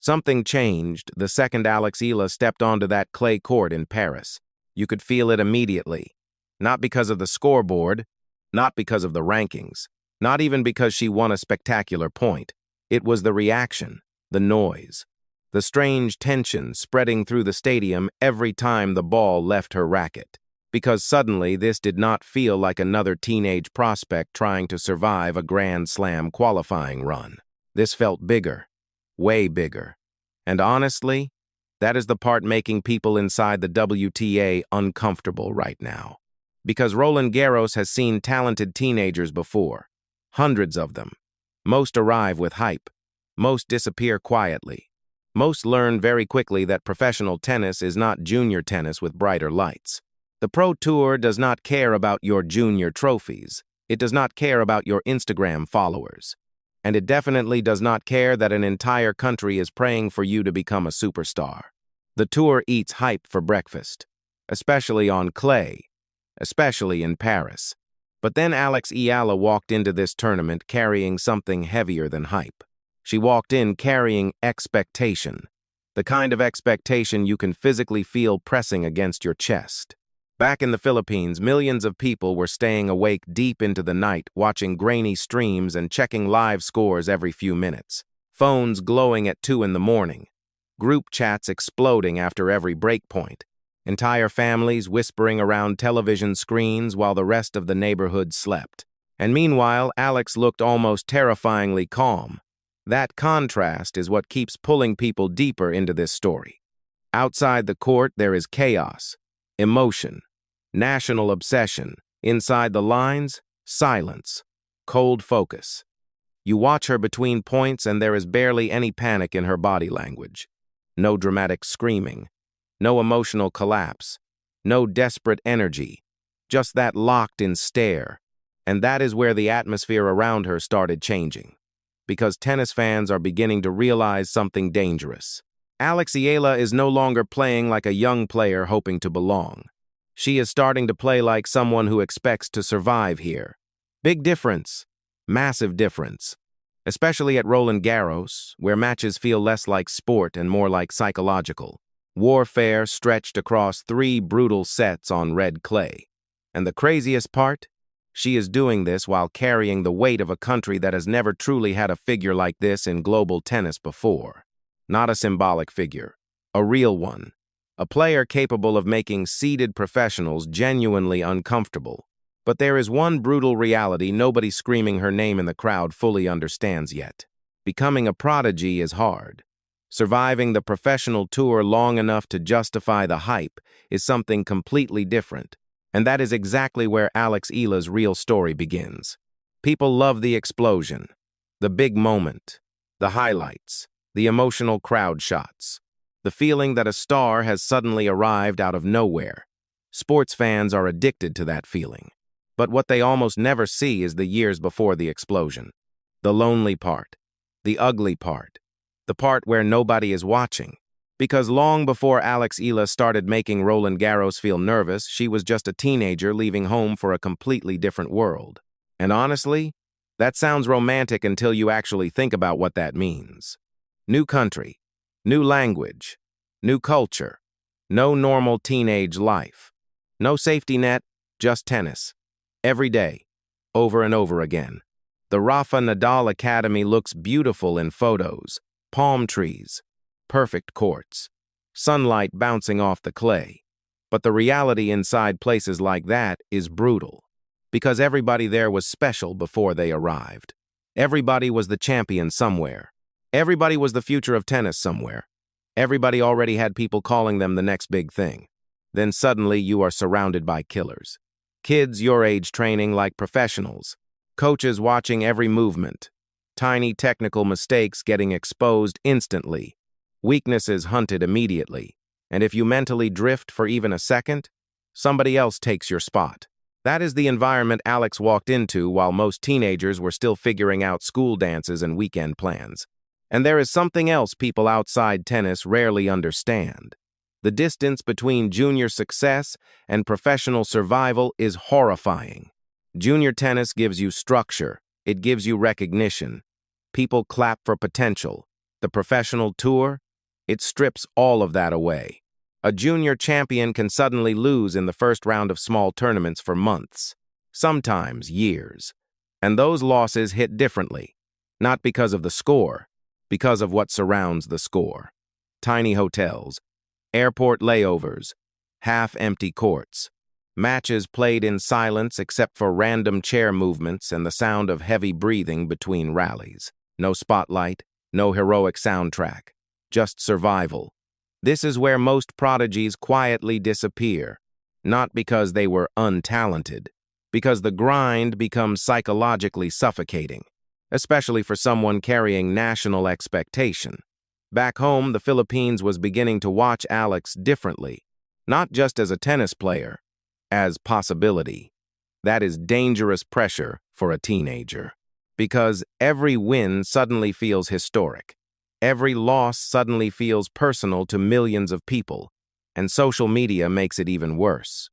Something changed the second Alex Eala stepped onto that clay court in Paris. You could feel it immediately. Not because of the scoreboard, not because of the rankings, not even because she won a spectacular point. It was the reaction, the noise, the strange tension spreading through the stadium every time the ball left her racket. Because suddenly this did not feel like another teenage prospect trying to survive a Grand Slam qualifying run. This felt bigger, way bigger. And honestly, that is the part making people inside the WTA uncomfortable right now. Because Roland Garros has seen talented teenagers before. Hundreds of them. Most arrive with hype. Most disappear quietly. Most learn very quickly that professional tennis is not junior tennis with brighter lights. The Pro Tour does not care about your junior trophies. It does not care about your Instagram followers. And it definitely does not care that an entire country is praying for you to become a superstar. The tour eats hype for breakfast, especially on clay, especially in Paris. But then Alex Eala walked into this tournament carrying something heavier than hype. She walked in carrying expectation, the kind of expectation you can physically feel pressing against your chest. Back in the Philippines, millions of people were staying awake deep into the night, watching grainy streams and checking live scores every few minutes. Phones glowing at 2 in the morning. Group chats exploding after every break point. Entire families whispering around television screens while the rest of the neighborhood slept. And meanwhile, Alex looked almost terrifyingly calm. That contrast is what keeps pulling people deeper into this story. Outside the court, there is chaos, emotion, national obsession. Inside the lines, silence, cold focus. You watch her between points and there is barely any panic in her body language. No dramatic screaming. No emotional collapse. No desperate energy. Just that locked-in stare. And that is where the atmosphere around her started changing. Because tennis fans are beginning to realize something dangerous. Alex Eala is no longer playing like a young player hoping to belong. She is starting to play like someone who expects to survive here. Big difference. Massive difference. Especially at Roland Garros, where matches feel less like sport and more like psychological. Warfare stretched across 3 brutal sets on red clay. And the craziest part? She is doing this while carrying the weight of a country that has never truly had a figure like this in global tennis before. Not a symbolic figure. A real one. A player capable of making seeded professionals genuinely uncomfortable. But there is one brutal reality nobody screaming her name in the crowd fully understands yet. Becoming a prodigy is hard. Surviving the professional tour long enough to justify the hype is something completely different. And that is exactly where Alex Eala's real story begins. People love the explosion, the big moment, the highlights, the emotional crowd shots. The feeling that a star has suddenly arrived out of nowhere. Sports fans are addicted to that feeling. But what they almost never see is the years before the explosion. The lonely part. The ugly part. The part where nobody is watching. Because long before Alex Eala started making Roland Garros feel nervous, she was just a teenager leaving home for a completely different world. And honestly, that sounds romantic until you actually think about what that means. New country. New language, new culture, no normal teenage life, no safety net, just tennis. Every day, over and over again. The Rafa Nadal Academy looks beautiful in photos, palm trees, perfect courts, sunlight bouncing off the clay. But the reality inside places like that is brutal, because everybody there was special before they arrived. Everybody was the champion somewhere. Everybody was the future of tennis somewhere. Everybody already had people calling them the next big thing. Then suddenly you are surrounded by killers. Kids your age training like professionals. Coaches watching every movement. Tiny technical mistakes getting exposed instantly. Weaknesses hunted immediately. And if you mentally drift for even a second, somebody else takes your spot. That is the environment Alex walked into while most teenagers were still figuring out school dances and weekend plans. And there is something else people outside tennis rarely understand. The distance between junior success and professional survival is horrifying. Junior tennis gives you structure. It gives you recognition. People clap for potential. The professional tour, it strips all of that away. A junior champion can suddenly lose in the first round of small tournaments for months, sometimes years. And those losses hit differently, not because of the score, because of what surrounds the score. Tiny hotels, airport layovers, half-empty courts, matches played in silence except for random chair movements and the sound of heavy breathing between rallies. No spotlight, no heroic soundtrack, just survival. This is where most prodigies quietly disappear, not because they were untalented, because the grind becomes psychologically suffocating, especially for someone carrying national expectation. Back home, the Philippines was beginning to watch Alex differently, not just as a tennis player, as possibility. That is dangerous pressure for a teenager, because every win suddenly feels historic. Every loss suddenly feels personal to millions of people, and social media makes it even worse.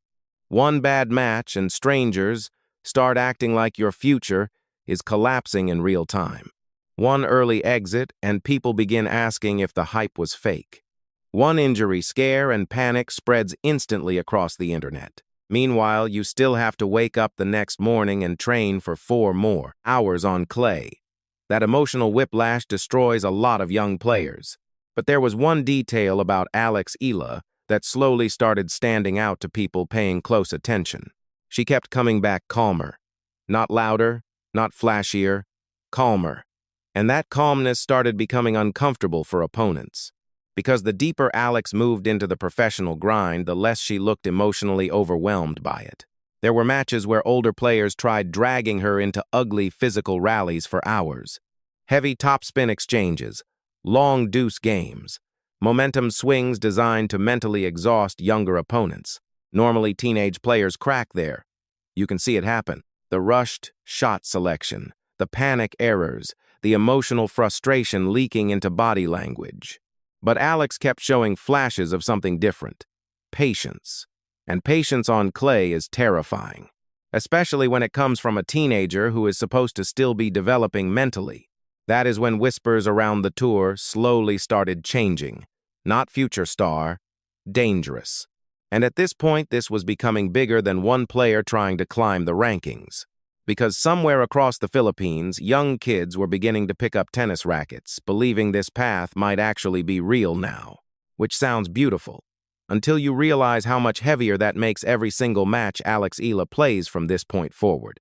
One bad match and strangers start acting like your future is collapsing in real time. One early exit and people begin asking if the hype was fake. One injury scare and panic spreads instantly across the internet. Meanwhile, you still have to wake up the next morning and train for 4 more hours on clay. That emotional whiplash destroys a lot of young players. But there was one detail about Alex Eala that slowly started standing out to people paying close attention. She kept coming back calmer. Not louder, not flashier, calmer. And that calmness started becoming uncomfortable for opponents. Because the deeper Alex moved into the professional grind, the less she looked emotionally overwhelmed by it. There were matches where older players tried dragging her into ugly physical rallies for hours. Heavy topspin exchanges, long deuce games, momentum swings designed to mentally exhaust younger opponents. Normally, teenage players crack there. You can see it happen. The rushed shot selection, the panic errors, the emotional frustration leaking into body language. But Alex kept showing flashes of something different. Patience. And patience on clay is terrifying, especially when it comes from a teenager who is supposed to still be developing mentally. That is when whispers around the tour slowly started changing. Not future star, dangerous. And at this point, this was becoming bigger than one player trying to climb the rankings. Because somewhere across the Philippines, young kids were beginning to pick up tennis rackets, believing this path might actually be real now. Which sounds beautiful, until you realize how much heavier that makes every single match Alex Eala plays from this point forward.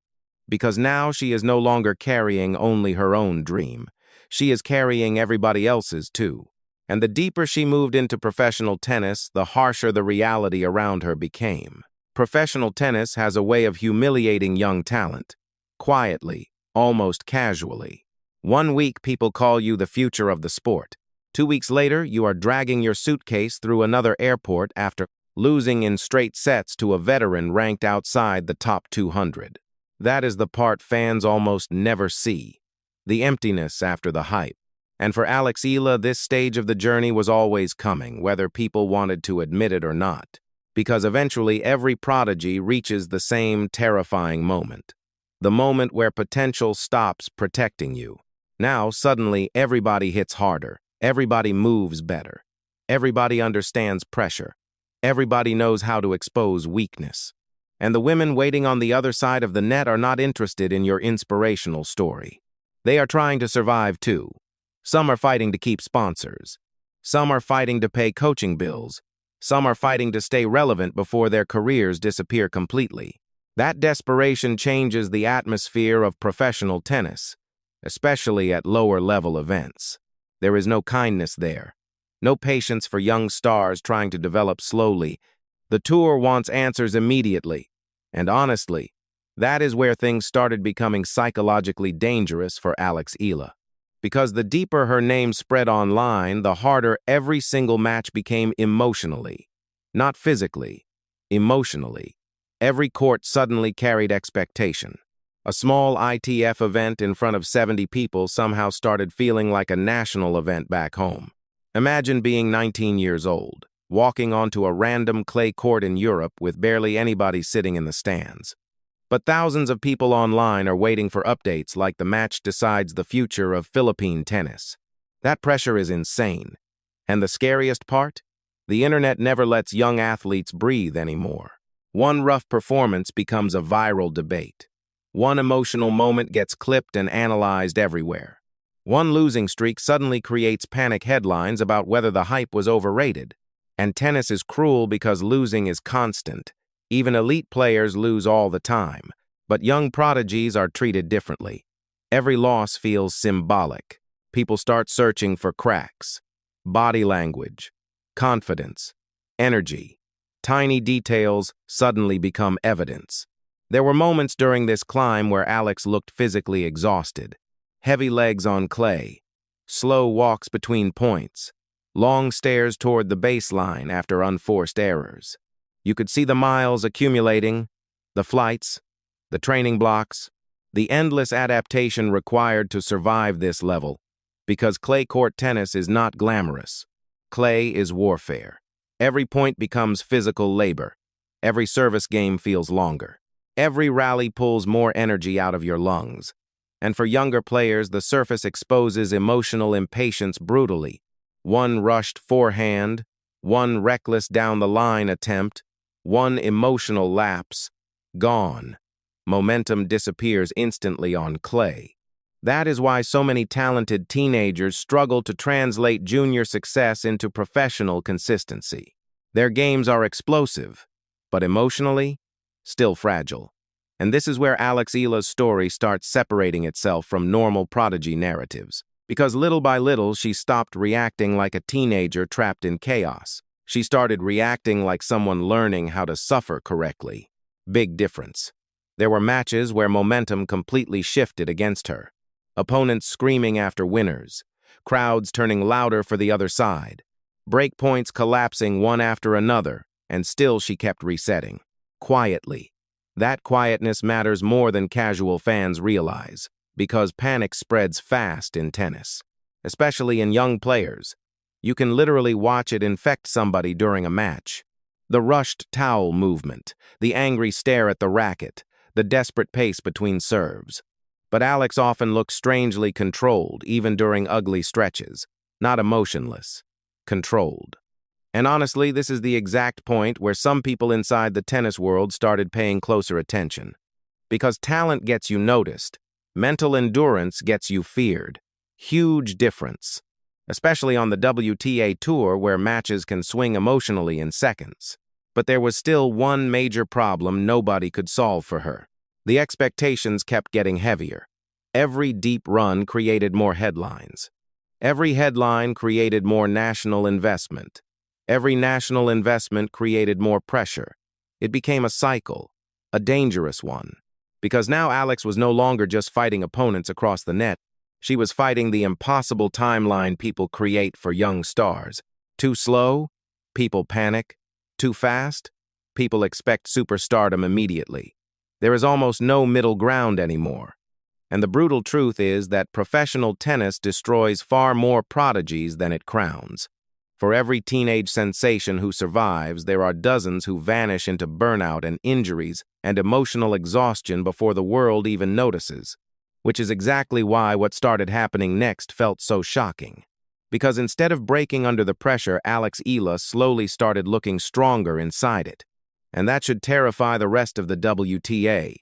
Because now she is no longer carrying only her own dream. She is carrying everybody else's too. And the deeper she moved into professional tennis, the harsher the reality around her became. Professional tennis has a way of humiliating young talent. Quietly, almost casually. 1 week, people call you the future of the sport. 2 weeks later, you are dragging your suitcase through another airport after losing in straight sets to a veteran ranked outside the top 200. That is the part fans almost never see. The emptiness after the hype. And for Alex Eala, this stage of the journey was always coming, whether people wanted to admit it or not. Because eventually every prodigy reaches the same terrifying moment. The moment where potential stops protecting you. Now, suddenly, everybody hits harder. Everybody moves better. Everybody understands pressure. Everybody knows how to expose weakness. And the women waiting on the other side of the net are not interested in your inspirational story. They are trying to survive too. Some are fighting to keep sponsors. Some are fighting to pay coaching bills. Some are fighting to stay relevant before their careers disappear completely. That desperation changes the atmosphere of professional tennis, especially at lower-level events. There is no kindness there, no patience for young stars trying to develop slowly. The tour wants answers immediately, and honestly, that is where things started becoming psychologically dangerous for Alex Eala. Because the deeper her name spread online, the harder every single match became emotionally. Not physically, emotionally. Every court suddenly carried expectation. A small ITF event in front of 70 people somehow started feeling like a national event back home. Imagine being 19 years old, walking onto a random clay court in Europe with barely anybody sitting in the stands. But thousands of people online are waiting for updates like the match decides the future of Philippine tennis. That pressure is insane. And the scariest part? The internet never lets young athletes breathe anymore. One rough performance becomes a viral debate. One emotional moment gets clipped and analyzed everywhere. One losing streak suddenly creates panic headlines about whether the hype was overrated. And tennis is cruel because losing is constant. Even elite players lose all the time. But young prodigies are treated differently. Every loss feels symbolic. People start searching for cracks, body language, confidence, energy. Tiny details suddenly become evidence. There were moments during this climb where Alex looked physically exhausted. Heavy legs on clay, slow walks between points, long stares toward the baseline after unforced errors. You could see the miles accumulating, the flights, the training blocks, the endless adaptation required to survive this level, because clay court tennis is not glamorous. Clay is warfare. Every point becomes physical labor. Every service game feels longer. Every rally pulls more energy out of your lungs. And for younger players, the surface exposes emotional impatience brutally. One rushed forehand, one reckless down-the-line attempt, one emotional lapse, gone. Momentum disappears instantly on clay. That is why so many talented teenagers struggle to translate junior success into professional consistency. Their games are explosive, but emotionally, still fragile. And this is where Alex Eala's story starts separating itself from normal prodigy narratives. Because little by little, she stopped reacting like a teenager trapped in chaos. She started reacting like someone learning how to suffer correctly. Big difference. There were matches where momentum completely shifted against her. Opponents screaming after winners. Crowds turning louder for the other side. Break points collapsing one after another, and still she kept resetting. Quietly. That quietness matters more than casual fans realize, because panic spreads fast in tennis, especially in young players. You can literally watch it infect somebody during a match. The rushed towel movement, the angry stare at the racket, the desperate pace between serves. But Alex often looks strangely controlled, even during ugly stretches. Not emotionless, controlled. And honestly, this is the exact point where some people inside the tennis world started paying closer attention. Because talent gets you noticed, mental endurance gets you feared. Huge difference. Especially on the WTA tour where matches can swing emotionally in seconds. But there was still one major problem nobody could solve for her. The expectations kept getting heavier. Every deep run created more headlines. Every headline created more national investment. Every national investment created more pressure. It became a cycle, a dangerous one. Because now Alex was no longer just fighting opponents across the net. She was fighting the impossible timeline people create for young stars. Too slow? People panic. Too fast? People expect superstardom immediately. There is almost no middle ground anymore. And the brutal truth is that professional tennis destroys far more prodigies than it crowns. For every teenage sensation who survives, there are dozens who vanish into burnout and injuries and emotional exhaustion before the world even notices. Which is exactly why what started happening next felt so shocking. Because instead of breaking under the pressure, Alex Eala slowly started looking stronger inside it. And that should terrify the rest of the WTA.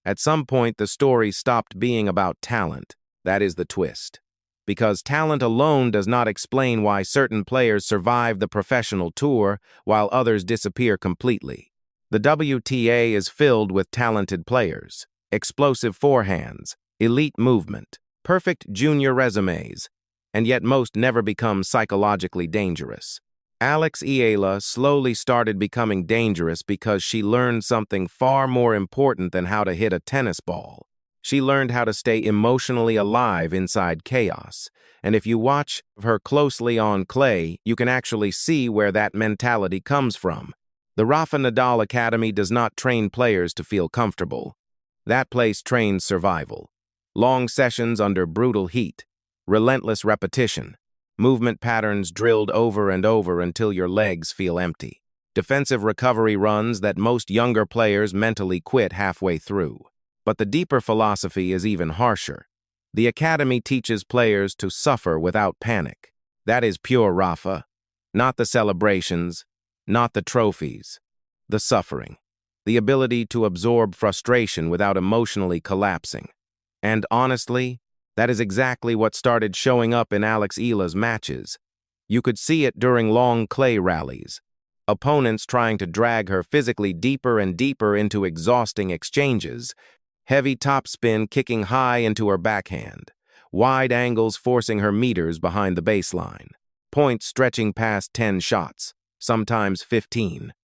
At some point, the story stopped being about talent. That is the twist. Because talent alone does not explain why certain players survive the professional tour while others disappear completely. The WTA is filled with talented players, explosive forehands, elite movement, perfect junior resumes, and yet most never become psychologically dangerous. Alex Eala slowly started becoming dangerous because she learned something far more important than how to hit a tennis ball. She learned how to stay emotionally alive inside chaos. And if you watch her closely on clay, you can actually see where that mentality comes from. The Rafa Nadal Academy does not train players to feel comfortable. That place trains survival. Long sessions under brutal heat, relentless repetition, movement patterns drilled over and over until your legs feel empty. Defensive recovery runs that most younger players mentally quit halfway through. But the deeper philosophy is even harsher. The academy teaches players to suffer without panic. That is pure Rafa. Not the celebrations, not the trophies. The suffering. The ability to absorb frustration without emotionally collapsing. And honestly, that is exactly what started showing up in Alex Eala's matches. You could see it during long clay rallies. Opponents trying to drag her physically deeper and deeper into exhausting exchanges. Heavy topspin kicking high into her backhand. Wide angles forcing her meters behind the baseline. Points stretching past 10 shots, sometimes 15.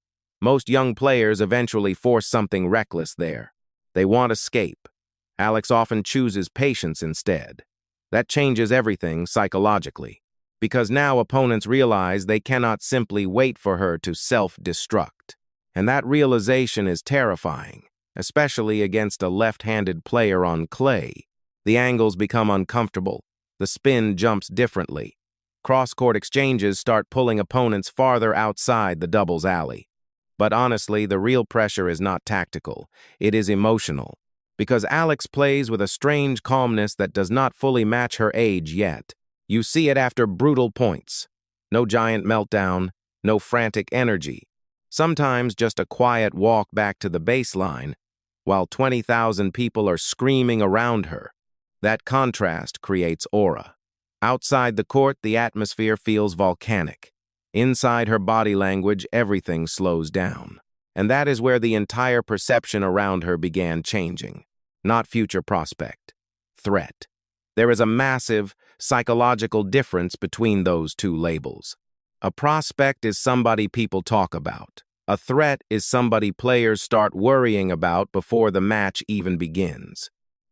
Most young players eventually force something reckless there. They want escape. Alex often chooses patience instead. That changes everything psychologically, because now opponents realize they cannot simply wait for her to self-destruct. And that realization is terrifying, especially against a left-handed player on clay. The angles become uncomfortable. The spin jumps differently. Cross-court exchanges start pulling opponents farther outside the doubles alley. But honestly, the real pressure is not tactical. It is emotional. Because Alex plays with a strange calmness that does not fully match her age yet. You see it after brutal points. No giant meltdown, no frantic energy. Sometimes just a quiet walk back to the baseline, while 20,000 people are screaming around her. That contrast creates aura. Outside the court, the atmosphere feels volcanic. Inside her body language, everything slows down. And that is where the entire perception around her began changing. Not future prospect. Threat. There is a massive psychological difference between those two labels. A prospect is somebody people talk about. A threat is somebody players start worrying about before the match even begins.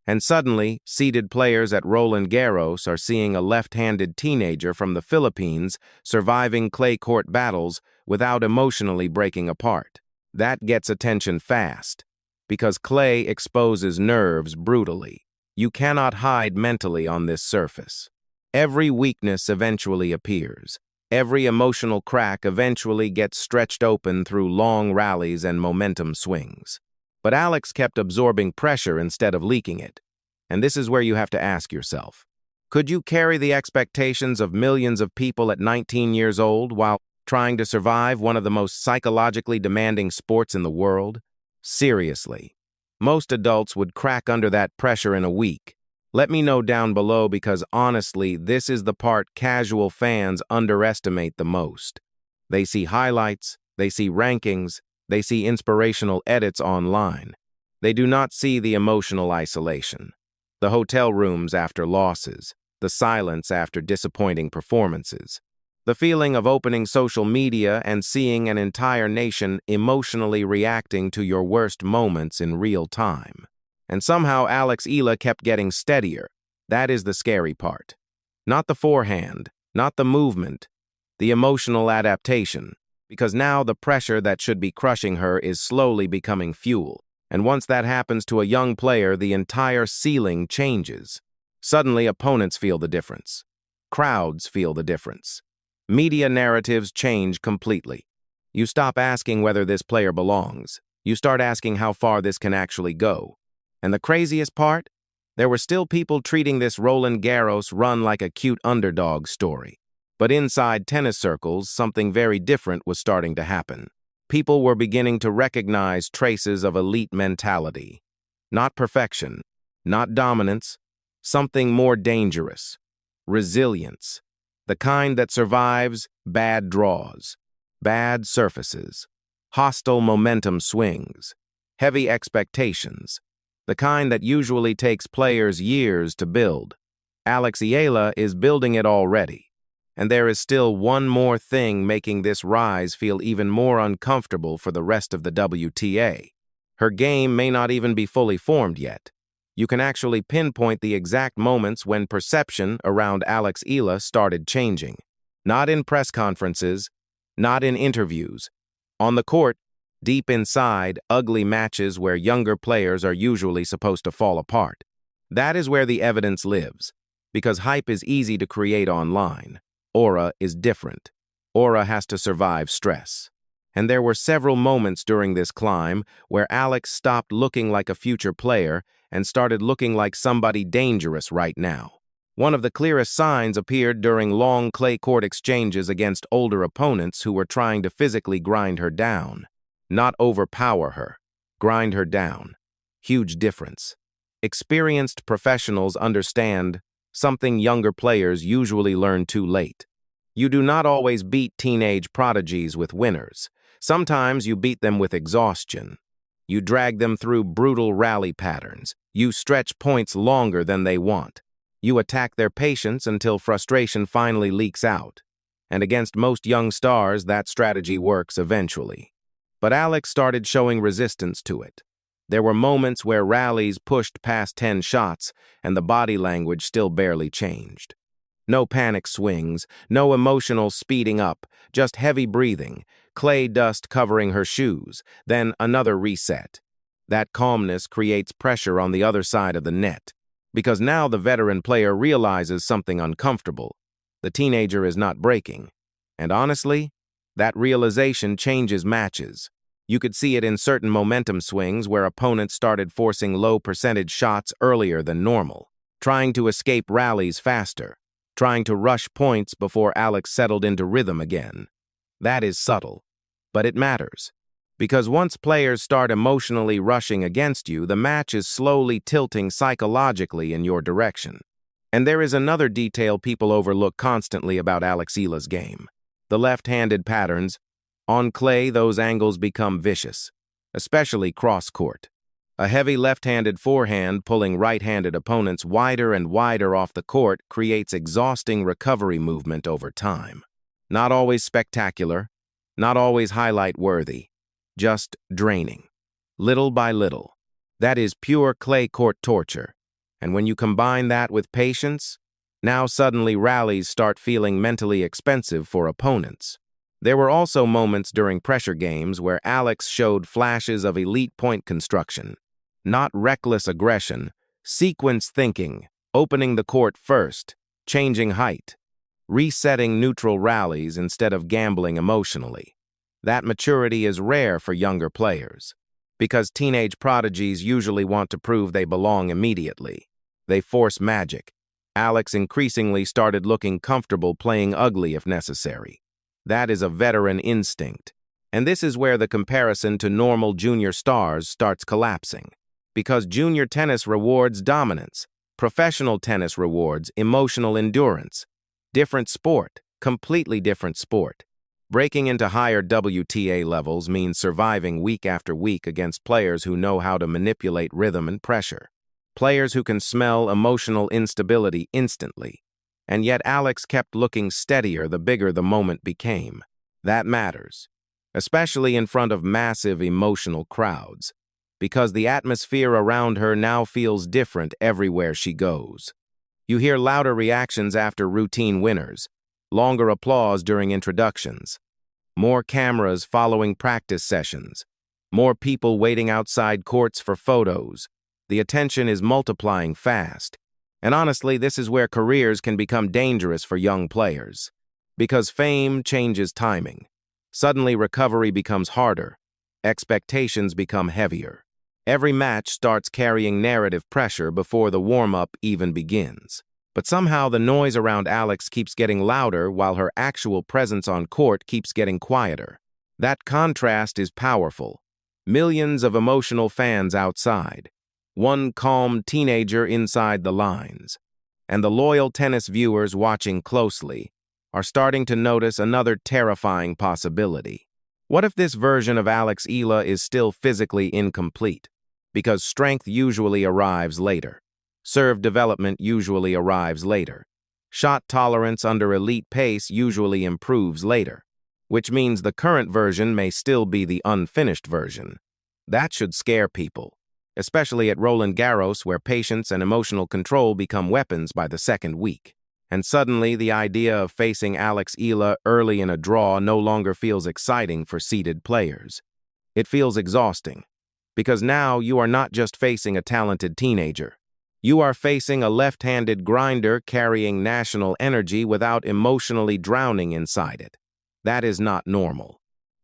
And suddenly, seeded players at Roland Garros are seeing a left-handed teenager from the Philippines surviving clay court battles without emotionally breaking apart. That gets attention fast, because clay exposes nerves brutally. You cannot hide mentally on this surface. Every weakness eventually appears. Every emotional crack eventually gets stretched open through long rallies and momentum swings. But Alex kept absorbing pressure instead of leaking it. And this is where you have to ask yourself, could you carry the expectations of millions of people at 19 years old while trying to survive one of the most psychologically demanding sports in the world? Seriously. Most adults would crack under that pressure in a week. Let me know down below, because honestly, this is the part casual fans underestimate the most. They see highlights, they see rankings, they see inspirational edits online. They do not see the emotional isolation. The hotel rooms after losses, the silence after disappointing performances. The feeling of opening social media and seeing an entire nation emotionally reacting to your worst moments in real time. And somehow Alex Eala kept getting steadier. That is the scary part. Not the forehand, not the movement, the emotional adaptation. Because now the pressure that should be crushing her is slowly becoming fuel. And once that happens to a young player, the entire ceiling changes. Suddenly, opponents feel the difference. Crowds feel the difference. Media narratives change completely. You stop asking whether this player belongs. You start asking how far this can actually go. And the craziest part? There were still people treating this Roland Garros run like a cute underdog story. But inside tennis circles, something very different was starting to happen. People were beginning to recognize traces of elite mentality. Not perfection, not dominance, something more dangerous. Resilience. The kind that survives bad draws, bad surfaces, hostile momentum swings, heavy expectations. The kind that usually takes players years to build. Alex Eala is building it already. And there is still one more thing making this rise feel even more uncomfortable for the rest of the WTA. Her game may not even be fully formed yet. You can actually pinpoint the exact moments when perception around Alex Eala started changing. Not in press conferences, not in interviews. On the court, deep inside, ugly matches where younger players are usually supposed to fall apart. That is where the evidence lives, because hype is easy to create online. Aura is different. Aura has to survive stress. And there were several moments during this climb where Alex stopped looking like a future player and started looking like somebody dangerous right now. One of the clearest signs appeared during long clay court exchanges against older opponents who were trying to physically grind her down. Not overpower her, grind her down. Huge difference. Experienced professionals understand something younger players usually learn too late. You do not always beat teenage prodigies with winners. Sometimes you beat them with exhaustion. You drag them through brutal rally patterns. You stretch points longer than they want. You attack their patience until frustration finally leaks out. And against most young stars, that strategy works eventually. But Alex started showing resistance to it. There were moments where rallies pushed past 10 shots and the body language still barely changed. No panic swings, no emotional speeding up, just heavy breathing, clay dust covering her shoes, then another reset. That calmness creates pressure on the other side of the net, because now the veteran player realizes something uncomfortable. The teenager is not breaking. And honestly, that realization changes matches. You could see it in certain momentum swings where opponents started forcing low-percentage shots earlier than normal, trying to escape rallies faster, trying to rush points before Alex settled into rhythm again. That is subtle, but it matters. Because once players start emotionally rushing against you, the match is slowly tilting psychologically in your direction. And there is another detail people overlook constantly about Alex Eala's game. The left-handed patterns. On clay, those angles become vicious, especially cross-court. A heavy left-handed forehand pulling right-handed opponents wider and wider off the court creates exhausting recovery movement over time. Not always spectacular, not always highlight-worthy, just draining. Little by little. That is pure clay court torture. And when you combine that with patience, now suddenly rallies start feeling mentally expensive for opponents. There were also moments during pressure games where Alex showed flashes of elite point construction. Not reckless aggression, sequence thinking, opening the court first, changing height, resetting neutral rallies instead of gambling emotionally. That maturity is rare for younger players, because teenage prodigies usually want to prove they belong immediately. They force magic. Alex increasingly started looking comfortable playing ugly if necessary. That is a veteran instinct. And this is where the comparison to normal junior stars starts collapsing. Because junior tennis rewards dominance, professional tennis rewards emotional endurance. Different sport, completely different sport. Breaking into higher WTA levels means surviving week after week against players who know how to manipulate rhythm and pressure. Players who can smell emotional instability instantly. And yet Alex kept looking steadier the bigger the moment became. That matters, especially in front of massive emotional crowds, because the atmosphere around her now feels different everywhere she goes. You hear louder reactions after routine winners, longer applause during introductions, more cameras following practice sessions, more people waiting outside courts for photos. The attention is multiplying fast. And honestly, this is where careers can become dangerous for young players. Because fame changes timing. Suddenly recovery becomes harder. Expectations become heavier. Every match starts carrying narrative pressure before the warm-up even begins. But somehow the noise around Alex keeps getting louder while her actual presence on court keeps getting quieter. That contrast is powerful. Millions of emotional fans outside. One calm teenager inside the lines. And the loyal tennis viewers watching closely are starting to notice another terrifying possibility. What if this version of Alex Eala is still physically incomplete? Because strength usually arrives later. Serve development usually arrives later. Shot tolerance under elite pace usually improves later, which means the current version may still be the unfinished version. That should scare people, especially at Roland Garros where patience and emotional control become weapons by the second week. And suddenly the idea of facing Alex Eala early in a draw no longer feels exciting for seeded players. It feels exhausting, because now you are not just facing a talented teenager. You are facing a left-handed grinder carrying national energy without emotionally drowning inside it. That is not normal.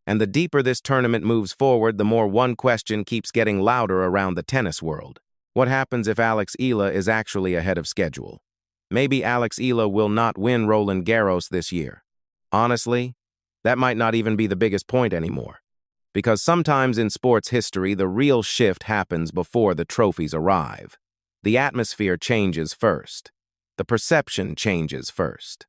And the deeper this tournament moves forward, the more one question keeps getting louder around the tennis world. What happens if Alex Eala is actually ahead of schedule? Maybe Alex Eala will not win Roland Garros this year. Honestly, that might not even be the biggest point anymore. Because sometimes in sports history, the real shift happens before the trophies arrive. The atmosphere changes first. The perception changes first.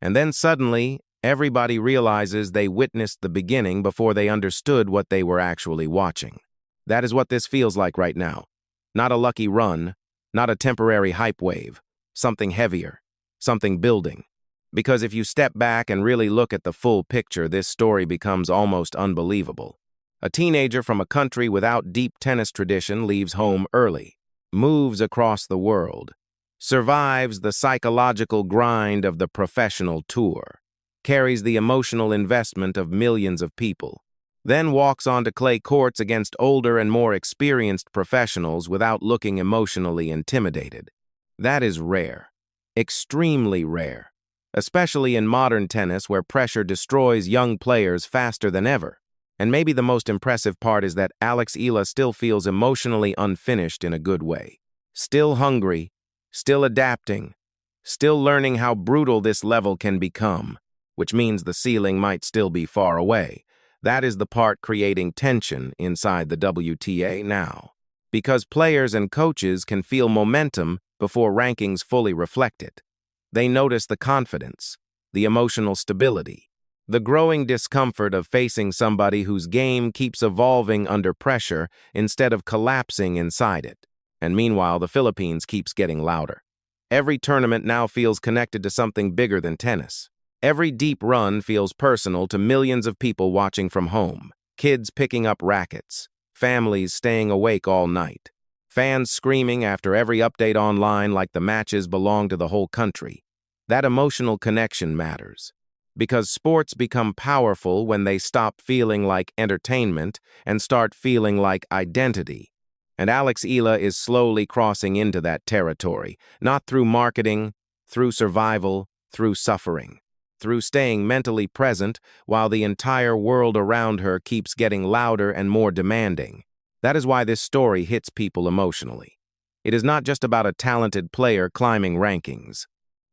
And then suddenly, everybody realizes they witnessed the beginning before they understood what they were actually watching. That is what this feels like right now. Not a lucky run, not a temporary hype wave, something heavier, something building. Because if you step back and really look at the full picture, this story becomes almost unbelievable. A teenager from a country without deep tennis tradition leaves home early, moves across the world, survives the psychological grind of the professional tour, carries the emotional investment of millions of people, then walks onto clay courts against older and more experienced professionals without looking emotionally intimidated. That is rare, extremely rare, especially in modern tennis where pressure destroys young players faster than ever. And maybe the most impressive part is that Alex Eala still feels emotionally unfinished in a good way. Still hungry, still adapting, still learning how brutal this level can become, which means the ceiling might still be far away. That is the part creating tension inside the WTA now. Because players and coaches can feel momentum before rankings fully reflect it. They notice the confidence, the emotional stability, the growing discomfort of facing somebody whose game keeps evolving under pressure instead of collapsing inside it. And meanwhile, the Philippines keeps getting louder. Every tournament now feels connected to something bigger than tennis. Every deep run feels personal to millions of people watching from home. Kids picking up rackets, families staying awake all night, fans screaming after every update online like the matches belong to the whole country. That emotional connection matters. Because sports become powerful when they stop feeling like entertainment and start feeling like identity. And Alex Eala is slowly crossing into that territory, not through marketing, through survival, through suffering, through staying mentally present while the entire world around her keeps getting louder and more demanding. That is why this story hits people emotionally. It is not just about a talented player climbing rankings.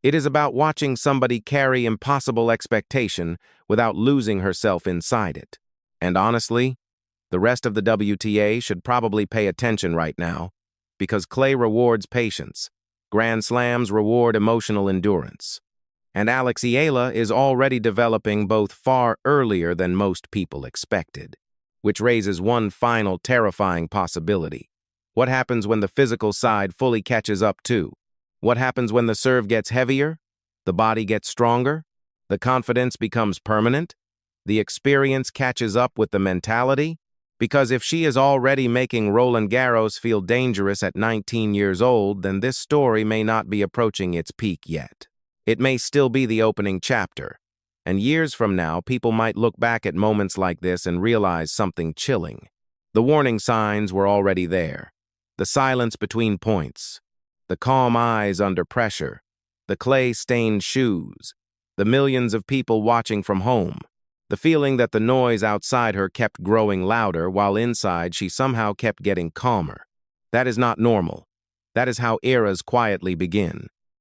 It is about watching somebody carry impossible expectation without losing herself inside it. And honestly, the rest of the WTA should probably pay attention right now, because clay rewards patience, Grand Slams reward emotional endurance. And Alex Eala is already developing both far earlier than most people expected, which raises one final terrifying possibility. What happens when the physical side fully catches up too? What happens when the serve gets heavier, the body gets stronger, the confidence becomes permanent, the experience catches up with the mentality? Because if she is already making Roland Garros feel dangerous at 19 years old, then this story may not be approaching its peak yet. It may still be the opening chapter, and years from now, people might look back at moments like this and realize something chilling. The warning signs were already there. The silence between points, the calm eyes under pressure, the clay-stained shoes, the millions of people watching from home, the feeling that the noise outside her kept growing louder while inside she somehow kept getting calmer. That is not normal. That is how eras quietly begin.